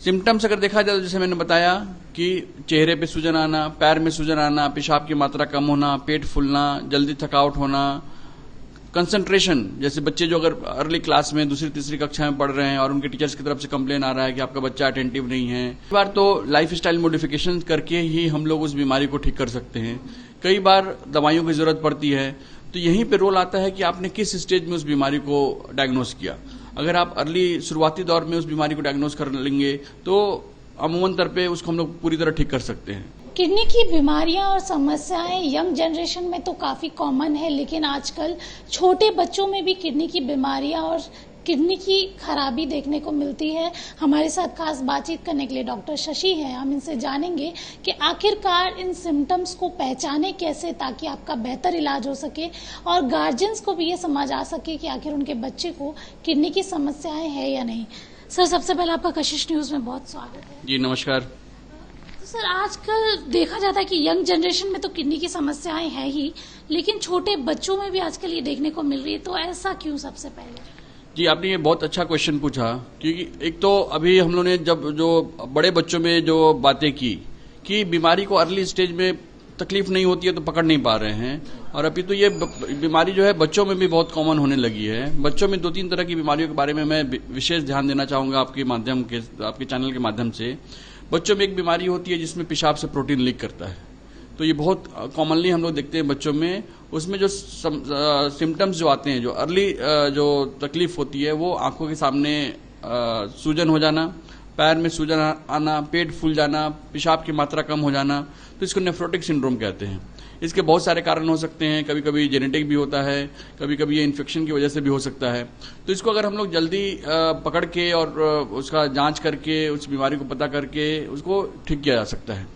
Symptoms अगर देखा जाए तो जैसे मैंने बताया कि चेहरे पे सूजन आना, पैर में सूजन आना, पेशाब की मात्रा कम होना, पेट फूलना, जल्दी थकावट होना, कंसंट्रेशन, जैसे बच्चे जो अगर अर्ली क्लास में दूसरी तीसरी कक्षा में पढ़ रहे हैं और उनके टीचर्स की तरफ से कंप्लेन आ रहा है कि आपका बच्चा अटेंटिव नहीं है। कई बार तो लाइफ स्टाइल मॉडिफिकेशन करके ही हम लोग उस बीमारी को ठीक कर सकते हैं। कई बार दवाइयों की जरूरत पड़ती है, तो यहीं पे रोल आता है कि आपने किस स्टेज में उस बीमारी को डायग्नोस किया। अगर आप अर्ली शुरुआती दौर में उस बीमारी को डायग्नोस कर लेंगे तो अमूमन तौर पे उसको हम लोग पूरी तरह ठीक कर सकते हैं। किडनी की बीमारियां और समस्याएं यंग जनरेशन में तो काफी कॉमन है, लेकिन आजकल छोटे बच्चों में भी किडनी की बीमारियां और किडनी की खराबी देखने को मिलती है। हमारे साथ खास बातचीत करने के लिए डॉक्टर शशि हैं। हम इनसे जानेंगे कि आखिरकार इन सिम्टम्स को पहचाने कैसे ताकि आपका बेहतर इलाज हो सके और गार्जियंस को भी ये समझ आ सके कि आखिर उनके बच्चे को किडनी की समस्याएं है या नहीं। सर, सबसे पहले आपका कशिश न्यूज में बहुत स्वागत है। जी नमस्कार। सर, आजकल देखा जाता है कि यंग जनरेशन में तो किडनी की समस्याएं है ही, लेकिन छोटे बच्चों में भी आजकल ये देखने को मिल रही है, तो ऐसा क्यों? सबसे पहले जी, आपने ये बहुत अच्छा क्वेश्चन पूछा, क्योंकि एक तो अभी हम लोगों ने जब जो बड़े बच्चों में जो बातें की कि बीमारी को अर्ली स्टेज में तकलीफ नहीं होती है तो पकड़ नहीं पा रहे हैं, और अभी तो ये बीमारी जो है बच्चों में भी बहुत कॉमन होने लगी है। बच्चों में 2-3 तरह की बीमारियों के बारे में मैं विशेष ध्यान देना चाहूंगा आपके चैनल के माध्यम से। बच्चों में एक बीमारी होती है जिसमें पेशाब से प्रोटीन लीक करता है, तो ये बहुत कॉमनली हम लोग देखते हैं बच्चों में। उसमें जो सिम्टम्स जो आते हैं, जो अर्ली जो तकलीफ होती है, वो आंखों के सामने सूजन हो जाना, पैर में सूजन आना, पेट फूल जाना, पेशाब की मात्रा कम हो जाना, तो इसको नेफ्रोटिक सिंड्रोम कहते हैं। इसके बहुत सारे कारण हो सकते हैं, कभी कभी जेनेटिक भी होता है, कभी कभी ये इन्फेक्शन की वजह से भी हो सकता है। तो इसको अगर हम लोग जल्दी पकड़ के और उसका जांच करके, उस बीमारी को पता करके उसको ठीक किया जा सकता है।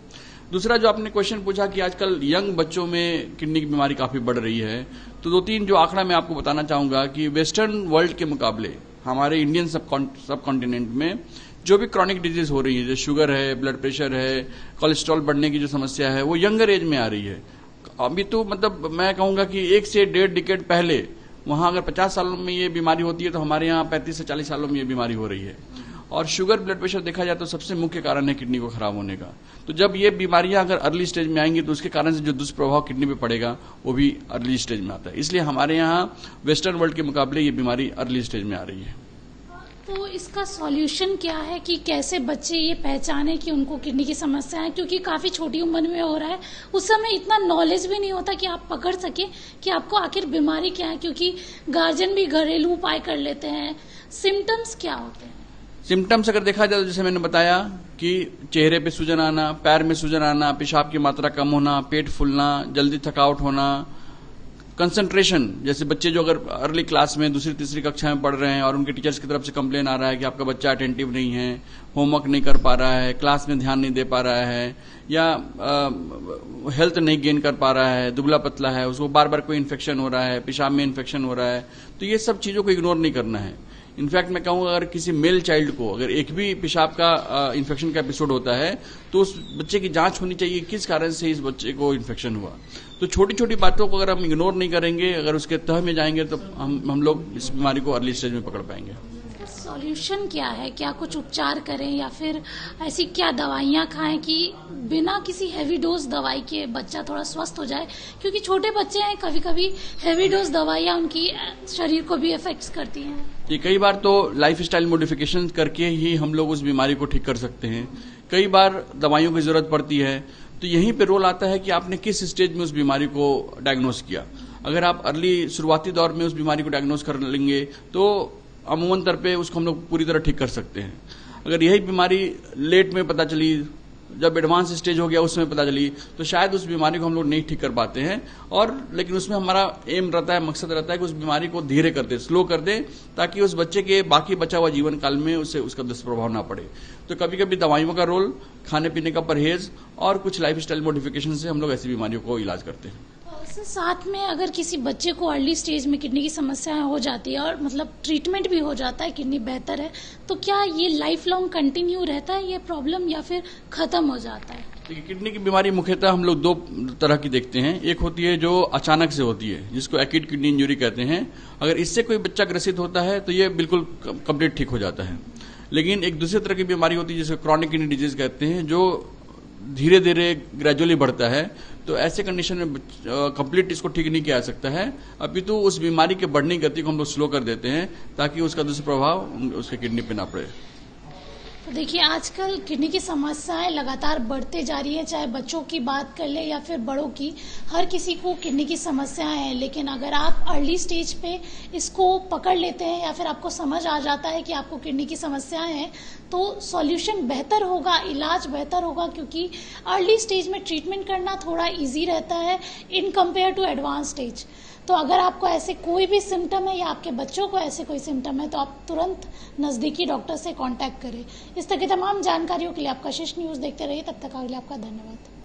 दूसरा जो आपने क्वेश्चन पूछा कि आजकल यंग बच्चों में किडनी की बीमारी काफी बढ़ रही है, तो 2-3 जो आंकड़ा मैं आपको बताना चाहूंगा कि वेस्टर्न वर्ल्ड के मुकाबले हमारे इंडियन सब कॉन्टिनेंट में जो भी क्रॉनिक डिजीज हो रही है, जैसे शुगर है, ब्लड प्रेशर है, कोलेस्ट्रॉल बढ़ने की जो समस्या है, वो यंगर एज में आ रही है। अभी तो मतलब मैं कहूंगा कि 1 से 1.5 डिकेड पहले वहां अगर 50 सालों में ये बीमारी होती है, तो हमारे यहाँ 35 से 40 सालों में ये बीमारी हो रही है। और शुगर, ब्लड प्रेशर देखा जाए तो सबसे मुख्य कारण है किडनी को खराब होने का। तो जब ये बीमारियां अगर अर्ली स्टेज में आएंगी तो उसके कारण से जो दुष्प्रभाव किडनी पे पड़ेगा वो भी अर्ली स्टेज में आता है। इसलिए हमारे यहाँ वेस्टर्न वर्ल्ड के मुकाबले ये बीमारी अर्ली स्टेज में आ रही है। तो इसका सॉल्यूशन क्या है कि कैसे बच्चे ये पहचाने कि उनको किडनी की समस्या है? क्योंकि काफी छोटी उम्र में हो रहा है, उस समय इतना नॉलेज भी नहीं होता कि आप पकड़ सके कि आपको आखिर बीमारी क्या है, क्योंकि गार्जियन भी घरेलू उपाय कर लेते हैं। सिम्टम्स क्या होते हैं? सिम्टम्स अगर देखा जाए तो जैसे मैंने बताया कि चेहरे पे सूजन आना, पैर में सूजन आना, पेशाब की मात्रा कम होना, पेट फूलना, जल्दी थकावट होना, कंसंट्रेशन, जैसे बच्चे जो अगर अर्ली क्लास में दूसरी तीसरी कक्षा में पढ़ रहे हैं और उनके टीचर्स की तरफ से कंप्लेन आ रहा है कि आपका बच्चा अटेंटिव नहीं है, होमवर्क नहीं कर पा रहा है, क्लास में ध्यान नहीं दे पा रहा है, या हेल्थ नहीं गेन कर पा रहा है, दुबला पतला है, उसको बार बार कोई इन्फेक्शन हो रहा है, पेशाब में इन्फेक्शन हो रहा है, तो ये सब चीजों को इग्नोर नहीं करना है। इनफैक्ट मैं कहूंगा अगर किसी मेल चाइल्ड को अगर एक भी पेशाब का इन्फेक्शन का एपिसोड होता है तो उस बच्चे की जांच होनी चाहिए किस कारण से इस बच्चे को इन्फेक्शन हुआ। तो छोटी छोटी बातों को अगर हम इग्नोर नहीं करेंगे, अगर उसके तह में जाएंगे, तो हम लोग इस बीमारी को अर्ली स्टेज में पकड़ पाएंगे। सॉल्यूशन क्या है? क्या कुछ उपचार करें या फिर ऐसी क्या दवाइयां खाएं कि बिना किसी हैवी डोज दवाई के बच्चा थोड़ा स्वस्थ हो जाए? क्योंकि छोटे बच्चे हैं, कभी कभी हैवी डोज दवाइयां उनकी शरीर को भी इफेक्ट करती हैं। ये कई बार तो लाइफ स्टाइल मॉडिफिकेशन करके ही हम लोग उस बीमारी को ठीक कर सकते हैं। कई बार दवाइयों की जरूरत पड़ती है, तो यहीं पे रोल आता है कि आपने किस स्टेज में उस बीमारी को डायग्नोस किया। अगर आप अर्ली शुरुआती दौर में उस बीमारी को डायग्नोस कर लेंगे तो अमूमन तौर पे उसको हम लोग पूरी तरह ठीक कर सकते हैं। अगर यही बीमारी लेट में पता चली, जब एडवांस स्टेज हो गया उसमें पता चली, तो शायद उस बीमारी को हम लोग नहीं ठीक कर पाते हैं। और लेकिन उसमें हमारा एम रहता है, मकसद रहता है कि उस बीमारी को धीरे कर दे, स्लो कर दे, ताकि उस बच्चे के बाकी बचा हुआ जीवन काल में उसे उसका दुष्प्रभाव ना पड़े। तो कभी कभी दवाइयों का रोल, खाने पीने का परहेज और कुछ लाइफ स्टाइल मॉडिफिकेशन से हम लोग ऐसी बीमारियों को इलाज करते हैं। साथ में अगर किसी बच्चे को अर्ली स्टेज में किडनी की समस्या हो जाती है और मतलब ट्रीटमेंट भी हो जाता है, किडनी बेहतर है, तो क्या ये लाइफ लॉन्ग कंटिन्यू रहता है ये प्रॉब्लम या फिर खत्म हो जाता है? देखिए, किडनी की बीमारी मुख्यतः हम लोग 2 तरह की देखते हैं। एक होती है जो अचानक से होती है, जिसको एक्यूट किडनी इंजरी कहते हैं। अगर इससे कोई बच्चा ग्रसित होता है तो ये बिल्कुल कंप्लीट ठीक हो जाता है। लेकिन एक दूसरी तरह की बीमारी होती है जिसे क्रॉनिक किडनी डिजीज कहते हैं, जो धीरे धीरे ग्रेजुअली बढ़ता है। तो ऐसे कंडीशन में कंप्लीट इसको ठीक नहीं किया जा सकता है, अपितु उस बीमारी के बढ़ने की गति को हम लोग स्लो कर देते हैं ताकि उसका दुष्प्रभाव उसके किडनी पे ना पड़े। तो देखिए, आजकल किडनी की समस्याएं लगातार बढ़ते जा रही है, चाहे बच्चों की बात कर ले या फिर बड़ों की, हर किसी को किडनी की समस्याएं हैं। लेकिन अगर आप अर्ली स्टेज पे इसको पकड़ लेते हैं या फिर आपको समझ आ जाता है कि आपको किडनी की समस्याएं हैं, तो सॉल्यूशन बेहतर होगा, इलाज बेहतर होगा, क्योंकि अर्ली स्टेज में ट्रीटमेंट करना थोड़ा इजी रहता है in compare to advance stage. तो अगर आपको ऐसे कोई भी सिम्टम है या आपके बच्चों को ऐसे कोई सिम्टम है, तो आप तुरंत नज़दीकी डॉक्टर से कांटेक्ट करें। इस तरह की तमाम जानकारियों के लिए आप कशिश न्यूज़ देखते रहिए। तब तक के लिए आपका धन्यवाद।